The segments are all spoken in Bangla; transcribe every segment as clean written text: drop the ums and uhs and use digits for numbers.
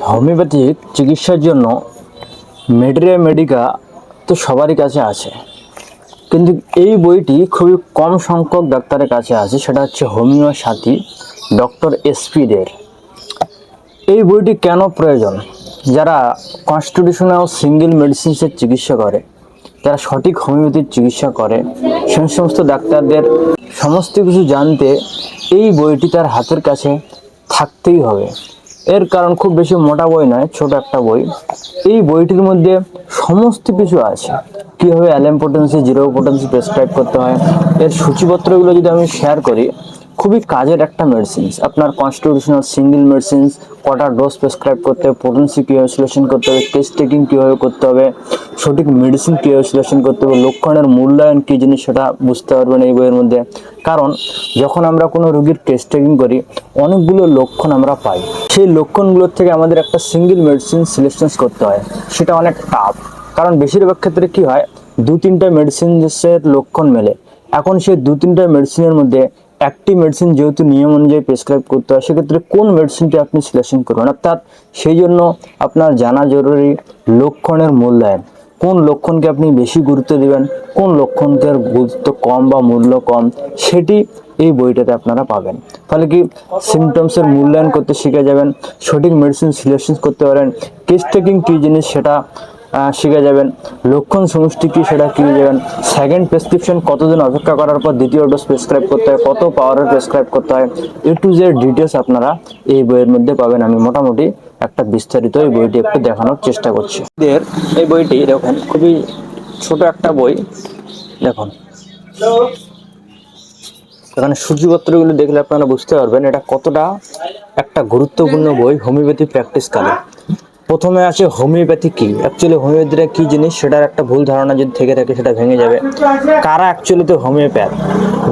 হোমিওপ্যাথিক চিকিৎসার জন্য মেটেরিয়া মেডিকা তো সবারই কাছে আছে, কিন্তু এই বইটি খুবই কম সংখ্যক ডাক্তারের কাছে আছে। সেটা হচ্ছে হোমিও সাথী ডক্টর এসপি দের। এই বইটি কেন প্রয়োজন? যারা কনস্টিটিউশনাল সিঙ্গেল মেডিসিনসের চিকিৎসা করে, যারা সঠিক হোমিওপ্যাথির চিকিৎসা করে, সেই সমস্ত ডাক্তারদের সমস্ত কিছু জানতে এই বইটি তার হাতের কাছে থাকতেই হবে। এর কারণ খুব বেশি মোটা বই নয়, ছোট একটা বই। এই বইটির মধ্যে সমস্ত কিছু আছে। কীভাবে অ্যালেম পোটেন্সি, জিরো পোটেন্সি প্রেসক্রাইব করতে হয়, এর সূচিপত্রগুলো যদি আমি শেয়ার করি, খুবই কাজের একটা মেডিসিনস। আপনার কনস্টিটিউশনাল সিঙ্গেল মেডিসিনস, কটা ডোজ প্রেসক্রাইব করতে হবে, পোটেন্সি কীভাবে সিলেকশন করতে হবে, টেস্ট টেকিং কীভাবে করতে হবে, সঠিক মেডিসিন কীভাবে সিলেকশন করতে হবে, লক্ষণের মূল্যায়ন কী জিনিস সেটা বুঝতে পারবেন এই বইয়ের মধ্যে। কারণ যখন আমরা কোনো রোগীর টেস্ট টেকিং করি, অনেকগুলো লক্ষণ আমরা পাই। সেই লক্ষণগুলোর থেকে আমাদের একটা সিঙ্গেল মেডিসিন সিলেকশন করতে হয়, সেটা অনেক টাফ। কারণ বেশিরভাগ ক্ষেত্রে কি হয়, দু তিনটা মেডিসিনের লক্ষণ মেলে। এখন সেই দু তিনটা মেডিসিনের মধ্যে একটি মেডিসিন যেহেতু নিয়ম অনুযায়ী প্রেসক্রাইব করতে হয়, সেক্ষেত্রে কোন মেডিসিনটি আপনি সিলেকশন করবেন, অর্থাৎ সেই জন্য আপনার জানা জরুরি লক্ষণের মূল্যায়ন। কোন লক্ষণকে আপনি বেশি গুরুত্ব দিবেন, কোন লক্ষণকে গুরুত্ব কম বা মূল্য কম, সেটি এই বইটাতে আপনারা পাবেন। ফলে কি, সিমটমসের মূল্যায়ন করতে শিখে যাবেন, সঠিক মেডিসিন সিলেকশন করতে পারেন, টেস্ট টেকিং কী জিনিস সেটা শিখে যাবেন, লক্ষণ সমষ্টি কী সেটা কিনে যাবেন, সেকেন্ড প্রেসক্রিপশন কতদিন অপেক্ষা করার পর দ্বিতীয় ডোজ প্রেসক্রাইব করতে হয়, কত পাওয়ারের প্রেসক্রাইব করতে হয়, টু জেড ডিটেলস আপনারা এই বইয়ের মধ্যে পাবেন। আমি মোটামুটি একটা বিস্তারিত এই বইটি একটু দেখানোর চেষ্টা করছি। এই বইটি দেখুন, খুবই ছোট একটা বই। দেখুন, এখানে সূচিপত্রগুলো দেখলে আপনারা বুঝতে পারবেন এটা কতটা একটা গুরুত্বপূর্ণ বই হোমিওপ্যাথি প্র্যাকটিসকালে। প্রথমে আছে হোমিওপ্যাথি কি, অ্যাকচুয়ালি হোমিওপ্যাথিটা কি জিনিস সেটার একটা ভুল ধারণা যদি থেকে থাকে সেটা ভেঙে যাবে। কারা অ্যাকচুয়ালি তো হোমিওপ্যাথ?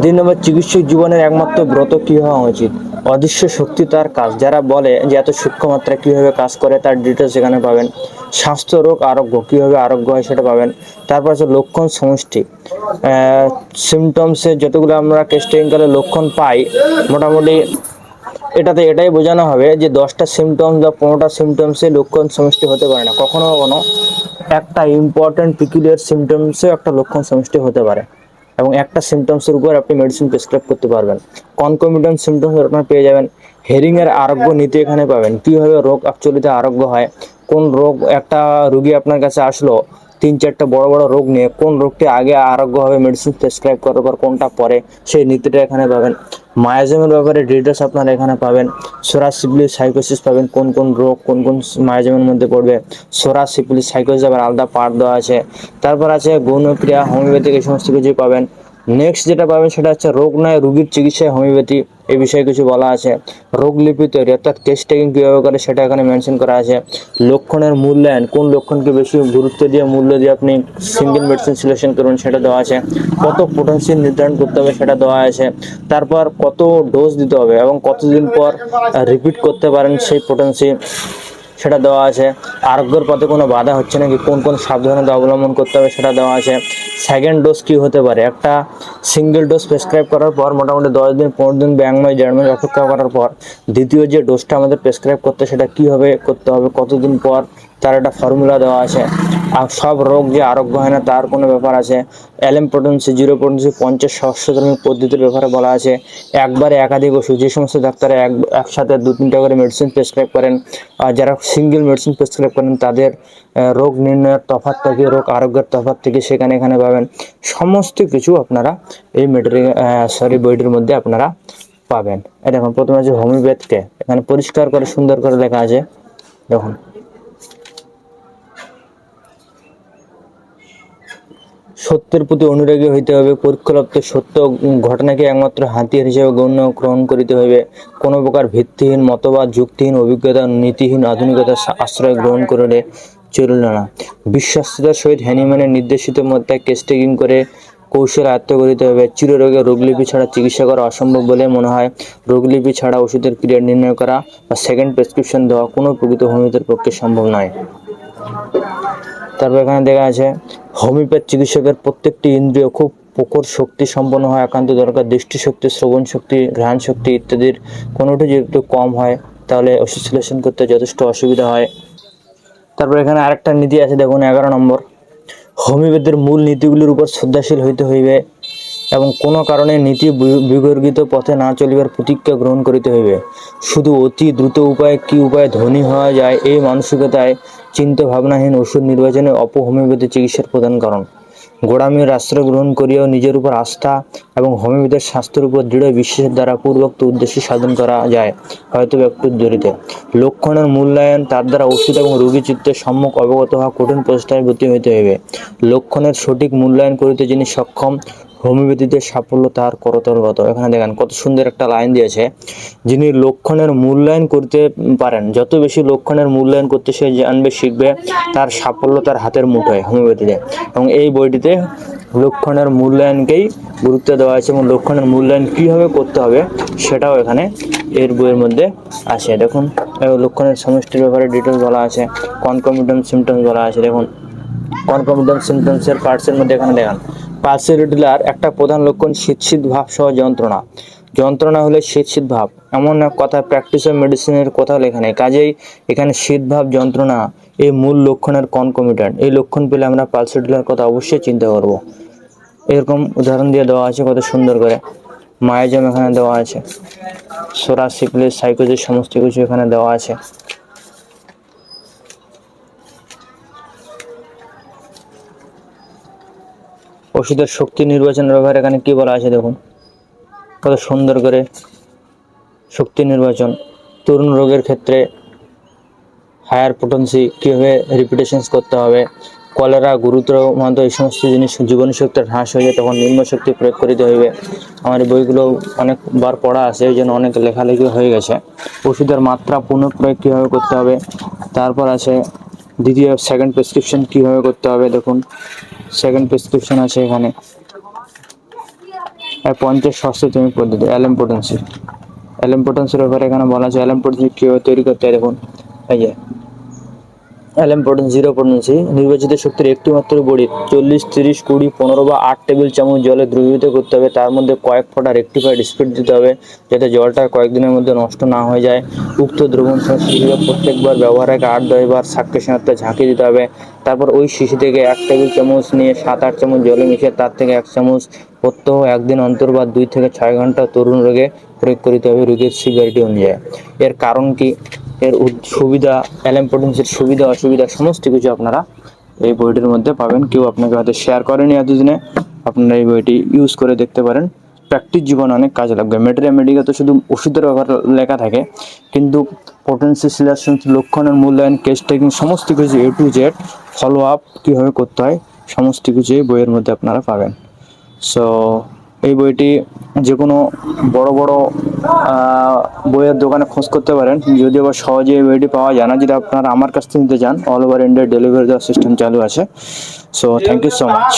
2 নম্বর, চিকিৎসক জীবনের একমাত্র ব্রত কি হওয়া উচিত? অদৃশ্য শক্তি তার কাজ। যারা বলে যে এত সূক্ষ্ম মাত্রা কীভাবে কাজ করে, তার ডিটেলস এখানে পাবেন। স্বাস্থ্য, রোগ, আরোগ্য, কীভাবে আরোগ্য হয় সেটা পাবেন। তারপর আছে লক্ষণ সমষ্টি, সিমটমসের যতগুলো আমরা টেস্টিংকালে লক্ষণ পাই, মোটামুটি এটাতে এটাই বোঝানো হবে যে 10টা সিমটমস বা 15টা সিমটমসে লক্ষণ সমষ্টি হতে পারে না। কখনো কখনো একটা ইম্পর্টেন্ট পিকুলিয়ার সিমটমসে একটা লক্ষণ সমষ্টি হতে পারে, এবং একটা সিমটমসের উপর আপনি মেডিসিন প্রেসক্রাইব করতে পারবেন। কনকমিটেন্ট সিমটমস আপনার পেয়ে যাবেন। হেরিং এর আরোগ্য নীতি এখানে পাবেন, কীভাবে রোগ অ্যাকচুয়ালিতে আরোগ্য হয়, কোন রোগ, একটা রোগী আপনার কাছে আসলো 3-4টা বড় বড় রোগ নিয়ে, কোন রোগটি আগে আরোগ্য হবে মেডিসিন প্রেসক্রাইব করার পর, কোনটা পরে, সেই নীতিটা এখানে পাবেন। মায়াজমের ব্যাপারে ডিটেলস আপনারা এখানে পাবেন। সোরা সিপিলিস সাইকোসিস পাবেন, কোন কোন রোগ কোন কোন মায়াজমের মধ্যে পড়বে। সোরা সিপিলিস সাইকোসিস আবার আলাদা পার্ট দেওয়া আছে। তারপর আছে গৌণক্রিয়া, হোমিওপ্যাথিক, এই সমস্ত কিছু পাবেন। নেক্সট যেটা পাবেন সেটা হচ্ছে রোগ নয় রোগীর চিকিৎসায় হোমিওপ্যাথি, এই বিষয়ে কিছু বলা আছে। রোগলিপি তৈরি, অর্থাৎ টেস্ট টেকিং কীভাবে করে সেটা এখানে মেনশন করা আছে। লক্ষণের মূল্যায়ন, কোন লক্ষণকে বেশি গুরুত্ব দিয়ে মূল্য দিয়ে আপনি সিঙ্গেল মেডিসিন সিলেকশন করুন সেটা দেওয়া আছে। কত পোটেন্সিয়াল নির্ধারণ করতে হবে সেটা দেওয়া আছে। তারপর কত ডোজ দিতে হবে এবং কতদিন পর রিপিট করতে পারেন সেই পোটেন্সি, সেটা দেওয়া আছে। আরোগ্যের পথে কোনো বাধা হচ্ছে নাকি, কোন কোন সাবধানতা অবলম্বন করতে হবে সেটা দেওয়া আছে। সেকেন্ড ডোজ কী হতে পারে, একটা সিঙ্গেল ডোজ প্রেসক্রাইব করার পর মোটামুটি 10 দিন 15 দিন বা 1 মাস 1.5 মাস অপেক্ষা করার পর দ্বিতীয় যে ডোজটা আমাদের প্রেসক্রাইব করতে, সেটা কীভাবে করতে হবে, কতদিন পর, তার একটা ফর্মুলা দেওয়া আছে। আর সব রোগ যে আরোগ্য হয় না তার কোনো ব্যাপার আছে। অ্যালেম পোটেন্সি, জিরো পোটেন্সি, 50 সহস্রধর্মিক পদ্ধতির ব্যাপারে বলা আছে। একবারে একাধিক ওষুধ, যে সমস্ত ডাক্তারে একসাথে 2-3টা করে মেডিসিন প্রেসক্রাইব করেন, আর যারা সিঙ্গেল মেডিসিন প্রেসক্রাইব করেন তাদের রোগ নির্ণয়ের তফাৎ থেকে, রোগ আরোগ্যের তফাৎ থেকে সেখানে এখানে পাবেন। সমস্ত কিছু আপনারা এই বইটির মধ্যে আপনারা পাবেন। দেখুন, প্রথমে আছে হোমিওপ্যাথকে, এখানে পরিষ্কার করে সুন্দর করে লেখা আছে। দেখুন, সত্যের প্রতি অনুরাগী হইতে হবে, পরীক্ষালব্ধ সত্য ঘটনাকে একমাত্র হাতিয়ার হিসেবে গ্রহণ করিতে হইবে। কোনো প্রকার ভিত্তিহীন মতবাদ, যুক্তিহীন অভিজ্ঞতা, নীতিহীন আধুনিকতার আশ্রয় গ্রহণ করিলে চলিল না। বিশ্বস্ততার সহিত হ্যানিম্যানের নির্দেশিত মতে টেস্ট টেকিং করে কৌশল আয়ত্ত করিতে হবে। চিররোগে রোগলিপি ছাড়া চিকিৎসা করা অসম্ভব বলে মনে হয়। রোগলিপি ছাড়া ওষুধের ক্রিয়া নির্ণয় করা বা সেকেন্ড প্রেসক্রিপশন দেওয়া কোনো প্রকৃত হোমিওপ্যাথির পক্ষে সম্ভব নয়। তারপর এখানে দেখা আছে হোমিওপ্যাথ চিকিৎসকের প্রত্যেকটি ইন্দ্রিয় খুব প্রখর শক্তি সম্পন্ন হয়, একান্ত দরকার। দৃষ্টিশক্তি, শ্রবণ শক্তি, ঘ্রাণ শক্তি ইত্যাদির কোনোটি যদি একটু কম হয় তাহলে ওষুধ সিলেকশন করতে যথেষ্ট অসুবিধা হয়। তারপর এখানে আরেকটা নীতি আছে, দেখুন 11 নম্বর, হোমিওপ্যাথির মূল নীতিগুলির উপর শ্রদ্ধাশীল হইতে হইবে এবং কোনো কারণে নীতি বিগর্হিত পথে না চলিবার প্রতিজ্ঞা গ্রহণ করিতে হইবে। শুধু অতি দ্রুত উপায়ে কি উপায়ে ধনী হওয়া যায় এই মানসিকতায় চিন্তা ভাবনাহীন ওষুধ নির্বাচনে হোমিওপ্যাথি চিকিৎসার প্রধান কারণ। গোড়ামির আশ্রয় গ্রহণ করিয়াও নিজের উপর আস্থা এবং হোমিওপ্যাথির স্বাস্থ্যের উপর দৃঢ় বিশ্বাসের দ্বারা পূর্বোক্ত উদ্দেশ্য সাধন করা যায়, হয়তো একটু জড়িত। লক্ষণের মূল্যায়ন, তার দ্বারা ওষুধ এবং রোগী চিত্তের সম্মুখ অবগত হওয়া কঠিন প্রচেষ্টায় ব্রতী হইতে হইবে। লক্ষণের সঠিক মূল্যায়ন করিতে যিনি সক্ষম, হোমিওপ্যাথিতে সাফল্য তার করতলগত। এখানে দেখেন কত সুন্দর একটা লাইন দিয়েছে, যিনি লক্ষণের মূল্যায়ন করতে পারেন, যত বেশি লক্ষণের মূল্যায়ন করতে সে জানবে শিখবে, তার সাফল্য তার হাতের মুঠোয় হোমিওপ্যাথিতে। এবং এই বইটিতে লক্ষণের মূল্যায়নকেই গুরুত্ব দেওয়া আছে এবং লক্ষণের মূল্যায়ন কীভাবে করতে হবে সেটাও এখানে এর বইয়ের মধ্যে আছে। দেখুন লক্ষণের সমষ্টির ব্যাপারে ডিটেলস বলা আছে, কনকমিটেন্ট সিমটমস বলা আছে। দেখুন কনকমিটেন্ট সিমটমসের পার্টসের মধ্যে এখানে দেখান, পালসিডিলার একটা প্রধান লক্ষণ শীত ভাব সহ যন্ত্রণা। যন্ত্রণা হলে শীত ভাব, এমন এক কথা প্র্যাকটিস অফ মেডিসিনের কথা লেখা নেই। কাজেই এখানে শীত ভাব যন্ত্রণা এই মূল লক্ষণের কনকমিটেন্ট। এই লক্ষণ পেলে আমরা পালসিডিলার কথা অবশ্যই চিন্তা করব। এরকম উদাহরণ দিয়ে দেওয়া আছে কত সুন্দর করে। মায়াজম এখানে দেওয়া আছে, সোরা সিফিলিস সাইকোসিস সমস্ত কিছু এখানে দেওয়া আছে। ওষুধের শক্তি নির্বাচনের ব্যাপারে এখানে কি বলা আছে দেখুন কত সুন্দর করে। শক্তি নির্বাচন, তরুণ রোগের ক্ষেত্রে হায়ার পোটেন্সি কীভাবে রিপিটেশনস করতে হবে, কলেরা গুরুতর মতো এই সমস্ত জিনিস জীবনী শক্তির হ্রাস হয়ে যায়, তখন নিম্ন শক্তি প্রয়োগ করিতে হইবে। আমার এই বইগুলো অনেকবার পড়া আছে, এই জন্য অনেক লেখালেখি হয়ে গেছে। ওষুধের মাত্রা পুনঃপ্রয়োগ কীভাবে করতে হবে, তারপর আছে দ্বিতীয় সেকেন্ড প্রেসক্রিপশন কীভাবে করতে হবে। দেখুন সেকেন্ড প্রেসক্রিপশন আছে এখানে, 50 স্বাস্থ্যজনিত পদ্ধতি, অ্যালেম্পোটেন্সির ব্যাপারে এখানে বলা আছে। অ্যালেম্পোটেন্সি কীভাবে তৈরি করতে হয় দেখুন, এই যে অ্যালেম্পোটেন্সি, জিরো পোটেন্সি, নির্বাচিত শক্তির একটি মাত্র বড়ি 40, 30, 20, 15 বা 8 টেবিল চামচ জলে দ্রবীভূত করতে হবে। তার মধ্যে কয়েক ফোঁটা রেকটিফাইড স্পিরিট দিতে হবে, যাতে জলটা কয়েকদিনের মধ্যে নষ্ট না হয়ে যায়। উক্ত দ্রবণ শিশুকে প্রত্যেকবার ব্যবহারের আগে 8-10 বার সাক্ষী ঝাঁকি দিতে হবে। তারপর ওই শিশু থেকে 1 টেবিল চামচ নিয়ে 7-8 চামচ জলে মিশিয়ে তার থেকে 1 চামচ প্রত্যহ একদিন অন্তর বা 2 থেকে 6 ঘন্টা তরুণ রোগে প্রয়োগ করতে হবে রোগের সিভিয়ারিটি অনুযায়ী। এর কারণ কি, এর সুবিধা, অ্যালেম্পোটেন্সির সুবিধা অসুবিধা সমস্ত কিছু আপনারা এই বইটির মধ্যে পাবেন। কেউ আপনাকে হয়তো শেয়ার করেনি এতদিনে, আপনারা এই বইটি ইউজ করে দেখতে পারেন, প্র্যাকটিস জীবনে অনেক কাজে লাগবে। মেডিকেল তো শুধু ওষুধের ব্যাপার লেখা থাকে, কিন্তু পোটেন্সি সিলেকশন, লক্ষণের মূল্যায়ন, কেস টেকিং সমস্ত কিছু A to Z follow up কীভাবে করতে হয় সমস্ত কিছু এই বইয়ের মধ্যে আপনারা পাবেন। সো এই বইটি যে কোনো বড় বইয়ের দোকানে খোঁজ করতে পারেন, যদিও বা সহজে এই বইটি পাওয়া যায় না। যদি আপনারা আমার কাছ থেকে নিতে চান, অল ওভার ইন্ডিয়া ডেলিভারি দেওয়ার সিস্টেম চালু আছে। So thank you so much.